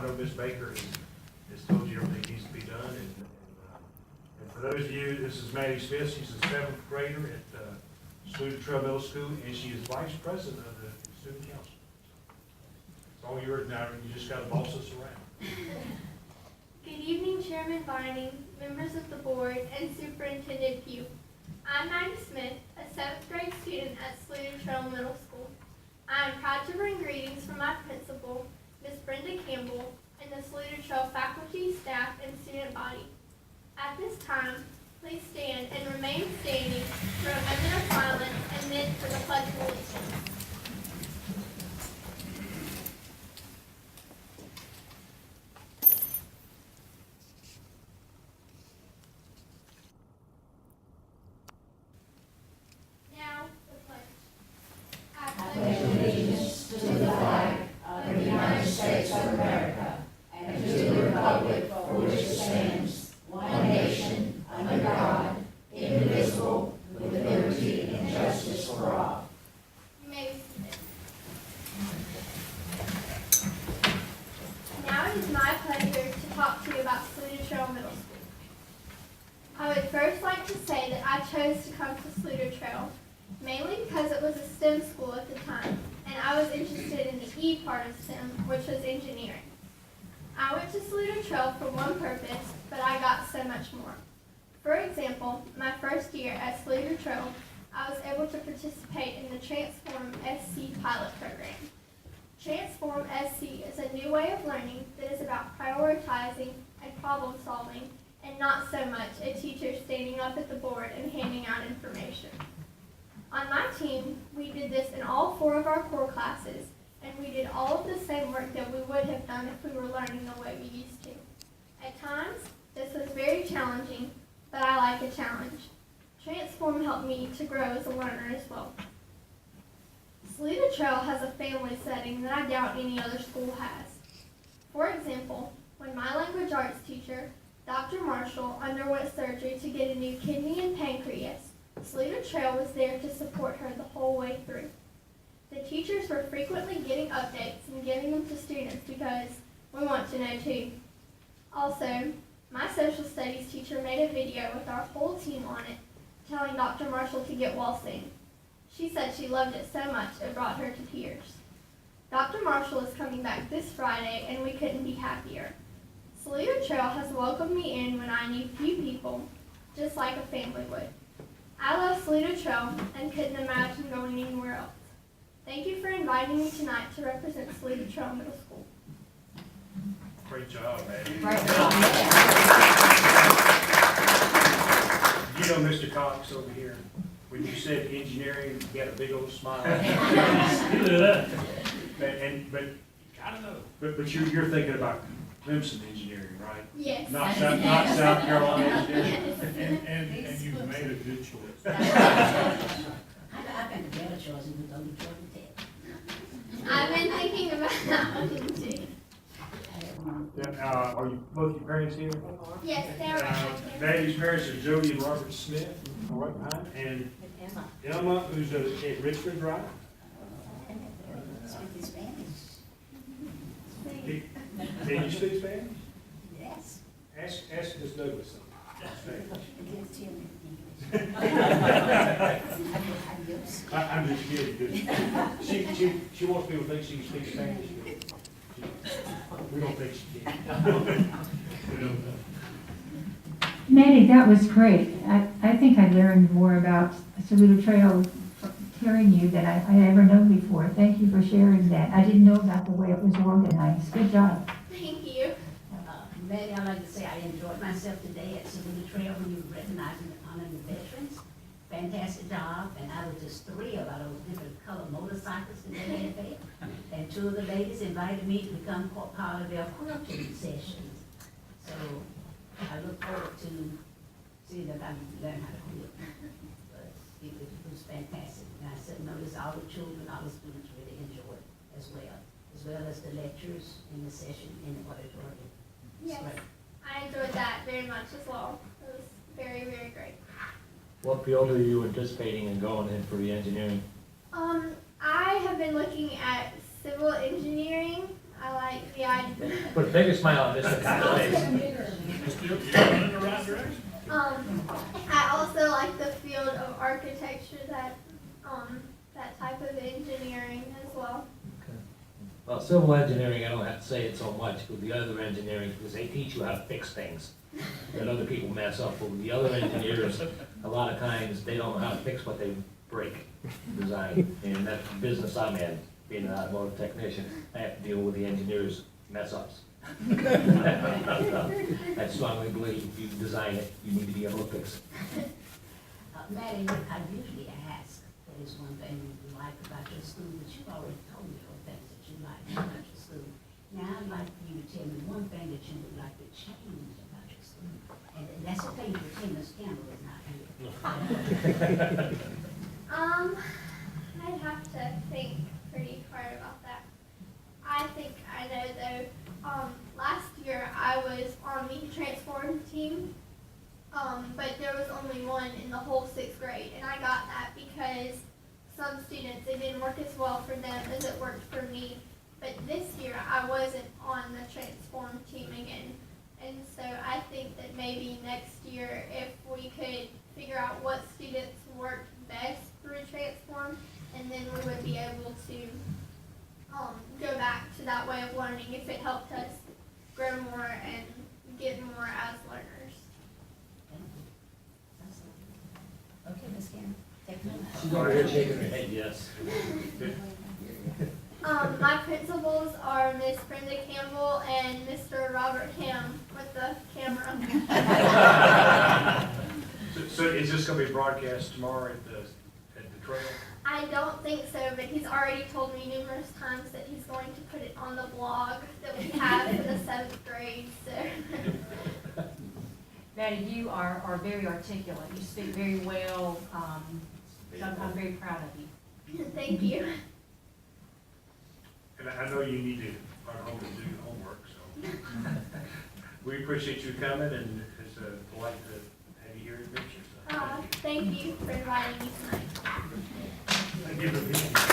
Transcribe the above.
know Ms. Baker has told you everything needs to be done, and for those of you, this is Maddie Smith. She's a 7th grader at Saluda Trail Middle School, and she is vice president of the student council. It's all yours now, and you just gotta boss us around. Good evening, Chairman Barney, members of the board, and Superintendent Pugh. I'm Maddie Smith, a 7th grade student at Saluda Trail Middle School. I am proud to bring greetings from my principal, Ms. Brenda Campbell, and the Saluda Trail faculty, staff, and student body. At this time, please stand and remain standing for a moment of silence and then for the Pledge of Allegiance. Now, the pledge. I pledge allegiance to the flag of the United States of America and to the republic for which it stands, one nation, under God, indivisible, with liberty and justice for all. You may be seated. Now it is my pleasure to talk to you about Saluda Trail Middle School. I would first like to say that I chose to come to Saluda Trail mainly because it was a STEM school at the time, and I was interested in the E part of STEM, which was engineering. I went to Saluda Trail for one purpose, but I got so much more. For example, my first year at Saluda Trail, I was able to participate in the Transform SC pilot program. Transform SC is a new way of learning that is about prioritizing and problem solving, and not so much a teacher standing up at the board and handing out information. On my team, we did this in all 4 of our core classes, and we did all of the same work that we would have done if we were learning the way we used to. At times, this was very challenging, but I like a challenge. Transform helped me to grow as a learner as well. Saluda Trail has a family setting that I doubt any other school has. For example, when my language arts teacher, Dr. Marshall, underwent surgery to get a new kidney and pancreas, Saluda Trail was there to support her the whole way through. The teachers were frequently getting updates and giving them to students because we want to know too. Also, my social studies teacher made a video with our whole team on it, telling Dr. Marshall to get waltzing. She said she loved it so much it brought her to tears. Dr. Marshall is coming back this Friday, and we couldn't be happier. Saluda Trail has welcomed me in when I knew few people, just like a family would. I love Saluda Trail and couldn't imagine going anywhere else. Thank you for inviting me tonight to represent Saluda Trail Middle School. Great job, Maddie. Great job. You know Mr. Cox over here, when you said engineering, you got a big old smile. But you're thinking about Clemson engineering, right? Yes. Not South Carolina engineering. And you've made a good choice. I've been a better choice than go to Georgia Tech. I've been thinking about that one too. Are you both your parents here? Yes, they are right there. Maddie's parents are Jody and Robert Smith, right behind, and Emma, who's at Richmond, right? Speak Spanish. Can you speak Spanish? Yes. Ask Miss Douglas something. I'm just kidding. She wants people to think she can speak Spanish. We don't think she can. Maddie, that was great. I think I learned more about Saluda Trail hearing you than I had ever known before. Thank you for sharing that. I didn't know about the way it was organized. Good job. Thank you. Maddie, I'd like to say I enjoyed myself today at Saluda Trail when you were recognizing and honoring the veterans. Fantastic job, and I was just thrilled by those different color motorcycles that they had there. And 2 of the ladies invited me to become part of their quilting sessions. So I look forward to seeing that I learn how to quilt. But it was fantastic. And I said, notice all the children, all the students really enjoyed it as well as the lectures and the session in the auditorium. Yes, I enjoyed that very much as well. It was very, very great. What field are you anticipating in going in for the engineering? I have been looking at civil engineering. I like the idea. Put a bigger smile on Mr. Cox's face. You're going in the right direction. I also like the field of architecture, that type of engineering as well. Well, civil engineering, I don't have to say it so much, but the other engineering, because they teach you how to fix things that other people mess up. But with the other engineers, a lot of times, they don't know how to fix what they break, design. And that's the business I'm in, being an automotive technician. I have to deal with the engineers' mess ups. I strongly believe if you design it, you need to be able to fix it. Maddie, I usually ask, that is one thing you like about your school, but you've already told me all things that you like about your school. Now I'd like you to tell me one thing that you would like to change about your school. And that's okay, you pretend this camera is not here. I'd have to think pretty hard about that. I think I know though, last year I was on the transform team, but there was only one in the whole 6th grade, and I got that because some students, it didn't work as well for them as it worked for me. But this year I wasn't on the transform team again, and so I think that maybe next year if we could figure out what students worked best through transform, and then we would be able to go back to that way of learning if it helped us grow more and get more as learners. Okay, Ms. Karen, take note. She's over here shaking her head, yes. My principals are Miss Brenda Campbell and Mr. Robert Ham with the camera. So is this gonna be broadcast tomorrow at the trail? I don't think so, but he's already told me numerous times that he's going to put it on the blog that we have for the 7th grade, so. Maddie, you are very articulate. You speak very well. So I'm very proud of you. Thank you. And I know you need to run home and do your homework, so. We appreciate you coming, and it's a delight to have you here at Adventure. So Thank you for inviting me tonight. thank you for being here.